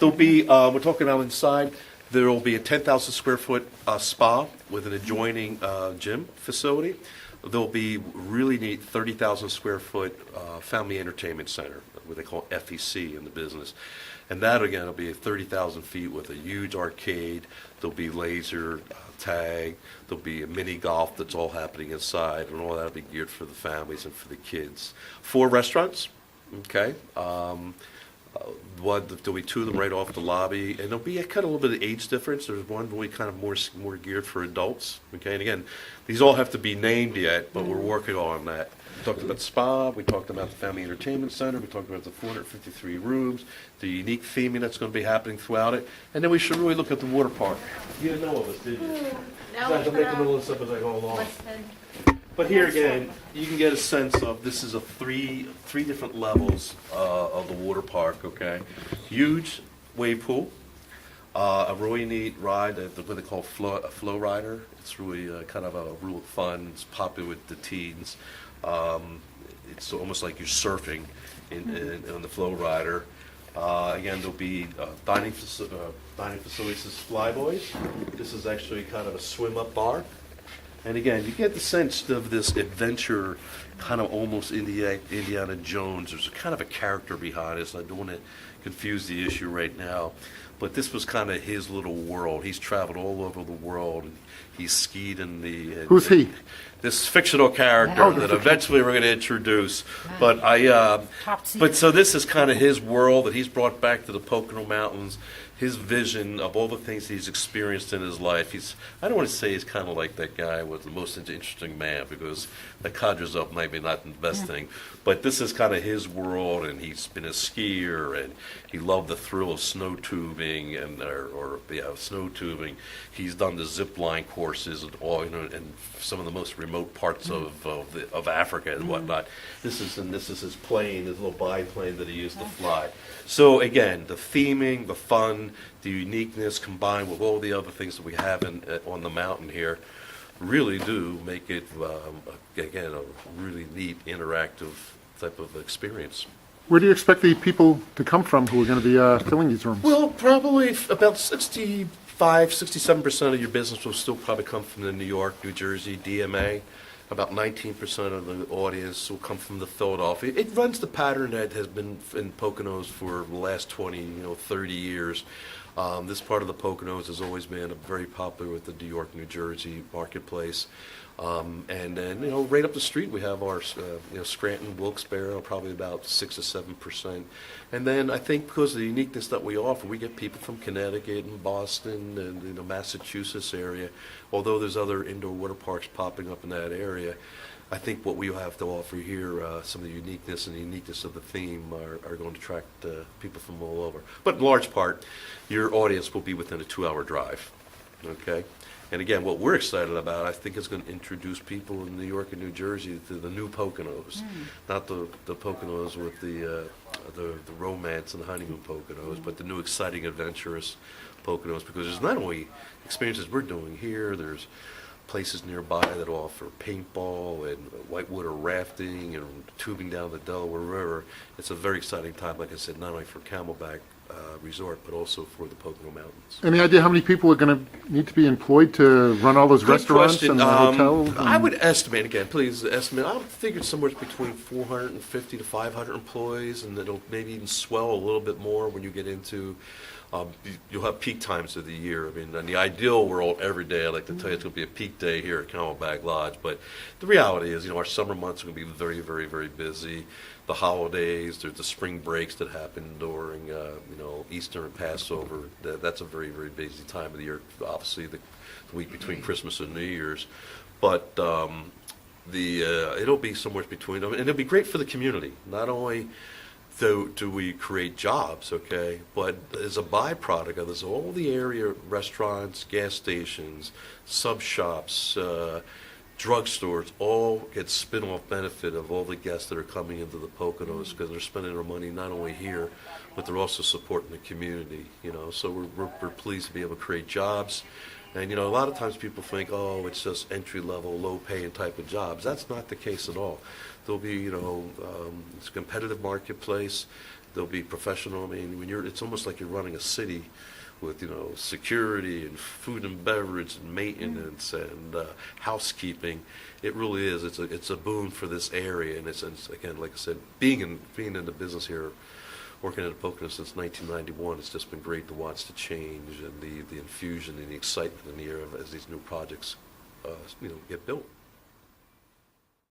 There'll be, we're talking about inside, there will be a 10,000 square foot spa with an adjoining gym facility. There'll be really neat 30,000 square foot family entertainment center, what they call FEC in the business. And that, again, will be 30,000 feet with a huge arcade. There'll be laser tag. There'll be a mini golf that's all happening inside, and all that will be geared for the families and for the kids. 4 restaurants, okay? There'll be 2 of them right off the lobby, and there'll be kind of a little bit of age difference. There's one really kind of more geared for adults, okay? And again, these all have to be named yet, but we're working on that. We talked about the spa, we talked about the family entertainment center, we talked about the 453 rooms, the unique theming that's going to be happening throughout it, and then we should really look at the water park. You didn't know of this, did you? No, I'm making all this up as I go along. But here again, you can get a sense of, this is a three different levels of the water park, okay? Huge wave pool, a really neat ride, what they call a flow rider. It's really kind of a real fun, it's popular with the teens. It's almost like you're surfing on the flow rider. Again, there'll be dining facilities as Flyboys. This is actually kind of a swim-up bar. And again, you get the sense of this adventure, kind of almost Indiana Jones. There's kind of a character behind it, so I don't want to confuse the issue right now. But this was kind of his little world. He's traveled all over the world. And he's skied in the... Who's he? This fictional character that eventually we're going to introduce. But so this is kind of his world that he's brought back to the Pocono Mountains. His vision of all the things he's experienced in his life. I don't want to say he's kind of like that guy was the most interesting man, because that conjures up maybe not the best thing. But this is kind of his world, and he's been a skier, and he loved the thrill of snow tubing snow tubing. He's done the zip line courses and all, and some of the most remote parts of Africa and whatnot. This is his plane, his little biplane that he used to fly. So again, the theming, the fun, the uniqueness combined with all the other things that we have on the mountain here really do make it, again, a really neat, interactive type of experience. Where do you expect the people to come from who are going to be filling these rooms? Well, probably about 67% of your business will still probably come from the New York, New Jersey, DMA. About 19% of the audience will come from the Philadelphia. It runs the pattern that has been in Poconos for the last 20, 30 years. This part of the Poconos has always been very popular with the New York, New Jersey marketplace. And then, right up the street we have our, Scranton, Wilkes-Barre, probably about 6 or 7%. And then I think because of the uniqueness that we offer, we get people from Connecticut and Boston and Massachusetts area. Although there's other indoor water parks popping up in that area, I think what we have to offer here, some of the uniqueness and the uniqueness of the theme are going to attract people from all over. But in large part, your audience will be within a 2-hour drive, okay? And again, what we're excited about, I think, is going to introduce people in New York and New Jersey to the new Poconos, not the Poconos with the romance and the honeymoon Poconos, but the new exciting, adventurous Poconos, because there's not only experiences we're doing here, there's places nearby that offer paintball and whitewater rafting and tubing down the Delaware River. It's a very exciting time, like I said, not only for Camelback Resort, but also for the Pocono Mountains. Any idea how many people are going to need to be employed to run all those Good restaurants question. and the hotels? I would estimate, again, please estimate, I would figure somewhere between 450 to 500 employees, and it'll maybe even swell a little bit more when you get into, you'll have peak times of the year. I mean, in the ideal world, every day, I'd like to tell you it's going to be a peak day here at Camelback Lodge, but the reality is, our summer months are going to be very, very, very busy. The holidays, there's the spring breaks that happen during, Easter and Passover. That's a very, very busy time of the year, obviously the week between Christmas and New Year's. But it'll be somewhere between them, and it'll be great for the community. Not only do we create jobs, okay, but as a byproduct of this, all the area restaurants, gas stations, sub shops, drugstores all get spin-off benefit of all the guests that are coming into the Poconos, because they're spending their money not only here, but they're also supporting the community. So we're pleased to be able to create jobs. And a lot of times people think, oh, it's just entry-level, low-paying type of jobs. That's not the case at all. There'll be, it's a competitive marketplace. They'll be professional. I mean, it's almost like you're running a city with, security and food and beverage and maintenance and housekeeping. It really is. It's a boon for this area, and it's again, like I said, being in the business here, working at Pocono since 1991, it's just been great to watch the change and the infusion and the excitement in the area as these new projects, get built.